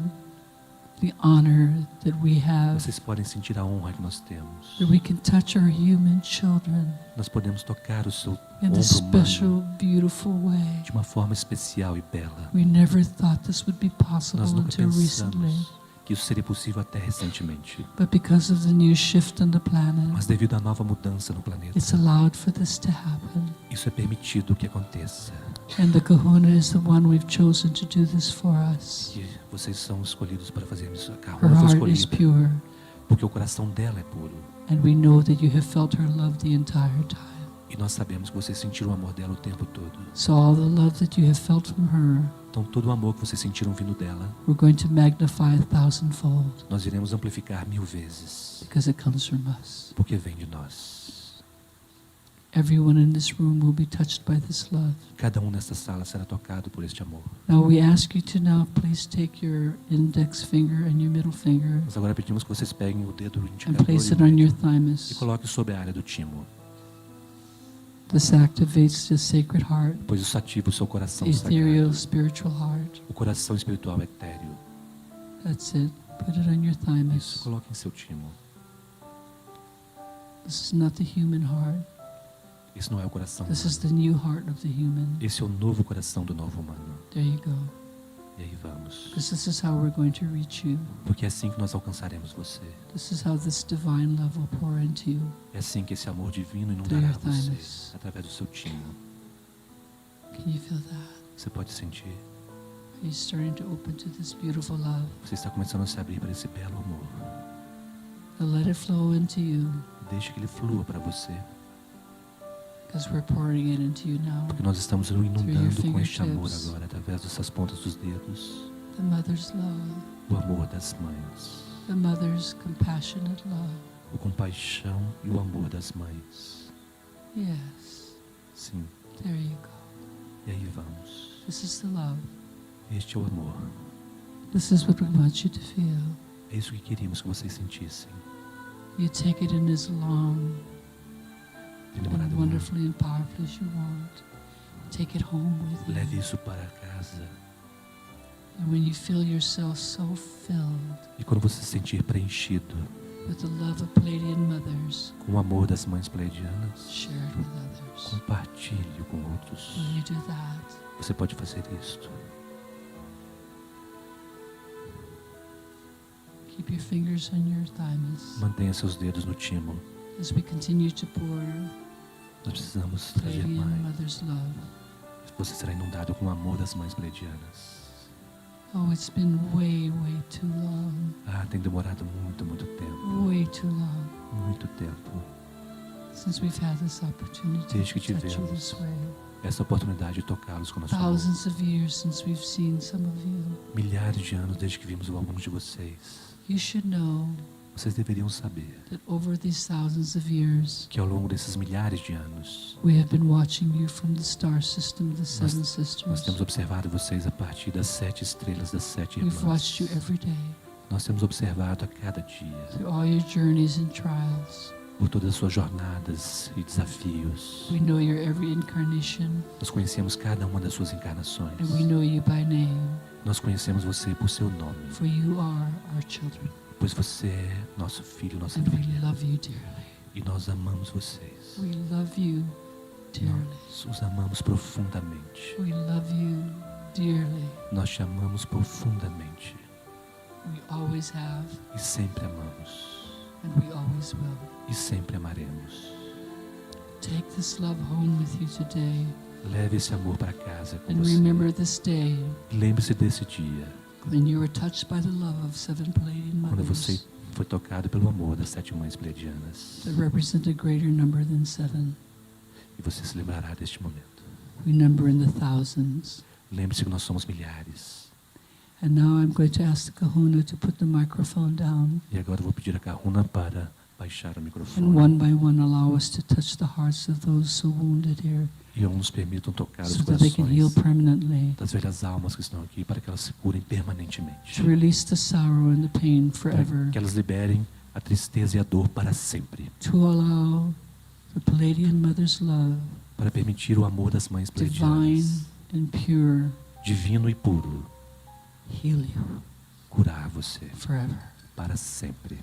the honor that we have, Vocês podem sentir a honra que nós temos. that we can touch our human children Nós podemos tocar o seu in ombro this special, humano beautiful way. de uma forma especial e bela. We never thought this would be possible Nós nunca until recently. pensamos que isso seria possível até recentemente. But because of the new shift on the planet, Mas devido à nova mudança no planeta, it's allowed for this to happen. isso é permitido que aconteça. And the kahuna is the one we've chosen to do this for us. E vocês são escolhidos para fazer isso. A Her Kahuna foi heart is escolhida pure, porque o coração dela é puro. and we know that you have felt her love the entire time. E nós sabemos que vocês sentiram o amor dela o tempo todo. So all the love that you have felt from her, Então todo o amor que vocês sentiram vindo dela, we're going to magnify 1,000-fold nós iremos amplificar 1000 vezes. because it comes from us. Porque vem de nós. Everyone in this room will be touched by this love. Cada um nesta sala será tocado por este amor. Now we ask you to now please take your index finger and your middle finger Nós agora pedimos que vocês peguem o dedo and indicador place it e o on your médio e thymus. coloquem sobre a área do timo, This activates the sacred heart, pois isso ativa o seu coração ethereal sagrado, spiritual heart. o coração espiritual etéreo. That's it. Put it on your Isso, thymus. coloque em seu timo. This is not the human heart. Esse não é o coração This is humano. the new heart of the human. Esse é o novo coração do novo humano. There you go. E aí vamos. Because this is how we're going to reach you. Porque é assim que nós alcançaremos você. This is how this divine love will pour into you. É assim que esse amor divino Through inundará your você, thymus. através do seu timo. Can you feel that? Você pode sentir. Are you starting to open to this beautiful love? Você está começando a se abrir para esse belo amor. Now let it flow into you Deixe que ele flua para você. because we're pouring it into you now. Porque nós estamos o inundando com este amor fingertips. agora, através dessas pontas dos dedos. The mother's love, O amor das mães. the mother's compassionate love. O compaixão e o amor das mães. Yes, Sim, there you go. e aí vamos. This is the love. Este é o amor. This is what we want you to feel. É isso que queríamos que vocês sentissem. You take it in as long Tem and demorado muito. wonderfully and powerfully as you want. Take it home with Leve you. isso para casa. And when you feel yourself so filled E quando você se sentir preenchido with the love of Pleiadian mothers, com o amor das mães pleiadianas, share it with others. compartilhe com outros. When you do that, Você pode fazer isto. keep your fingers on your thymus Mantenha seus dedos no timo. as we continue to pour Nós precisamos trazer Pleiadian mais. mother's love. Você será inundado com o amor das mães pleiadianas. Oh, it's been way, way too long. Tem demorado muito, muito tempo. Way too long. Muito tempo. Since we've had this opportunity Desde que to touch you tivemos this way. essa oportunidade de tocá-los com nosso amor. Thousands of years since we've seen some of you. Milhares de anos desde que vimos alguns de vocês. You should know Vocês deveriam saber that over these thousands of years, que ao longo desses milhares de anos, we have been watching you from the star system of the Seven nós Sisters. temos observado vocês a partir das 7 estrelas das 7 We've irmãs. watched you every day Nós temos observado a cada dia, through all your journeys and trials. por todas as suas jornadas e desafios. We know your every incarnation, Nós conhecemos cada uma das suas encarnações. and we know you by name, Nós conhecemos você por seu nome, for you are our children, pois você é nosso filho, nossa and we filha. love you dearly. E nós amamos vocês. We love you dearly. Nós os amamos profundamente. We love you dearly. Nós te amamos profundamente. We always have, E sempre amamos. and we always will. E sempre amaremos. Take this love home with you today, Leve esse amor para casa com and você. remember this day E lembre-se desse dia, when you were touched by the love of 7 Pleiadian quando você mothers foi tocado pelo amor das 7 mães pleiadianas. that represent a greater number than 7. E você se lembrará deste momento. We number in the thousands. Lembre-se que nós somos milhares. And now I'm going to ask the kahuna to put the microphone down, E agora eu vou pedir a Kahuna para baixar o and microfone. one by one allow us to touch the hearts of those so wounded here, E nos permitam tocar os so that they can heal corações permanently, das velhas almas que estão aqui, para que elas se curem permanentemente. to release the sorrow and the pain Para forever, que elas liberem a tristeza e a dor para sempre. to allow the Pleiadian mother's love, Para permitir o amor das mães divine pleiadianas, and pure, divino e puro, heal you curar você forever. para sempre.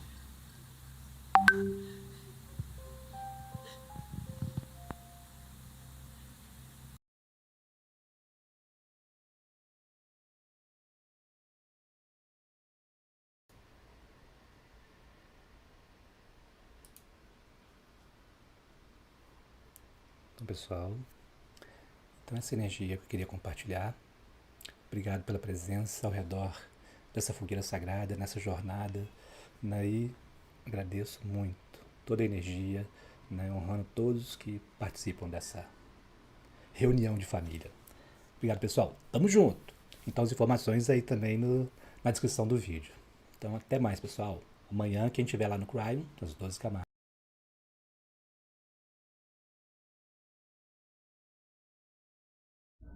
Então, pessoal, essa energia que eu queria compartilhar. Obrigado pela presença ao redor dessa fogueira sagrada, nessa jornada, né? E agradeço muito toda a energia, né? Honrando todos que participam dessa reunião de família. Obrigado, pessoal. Tamo junto. Então, as informações aí também na descrição do vídeo. Então, até mais, pessoal. Amanhã, quem estiver lá no Cryon, das 12 camadas.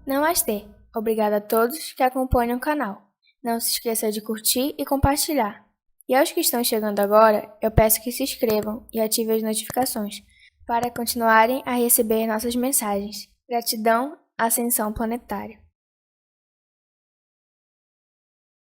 Namastê! Obrigada a todos que acompanham o canal. Não se esqueça de curtir e compartilhar. E aos que estão chegando agora, eu peço que se inscrevam e ativem as notificações para continuarem a receber nossas mensagens. Gratidão, Ascensão Planetária.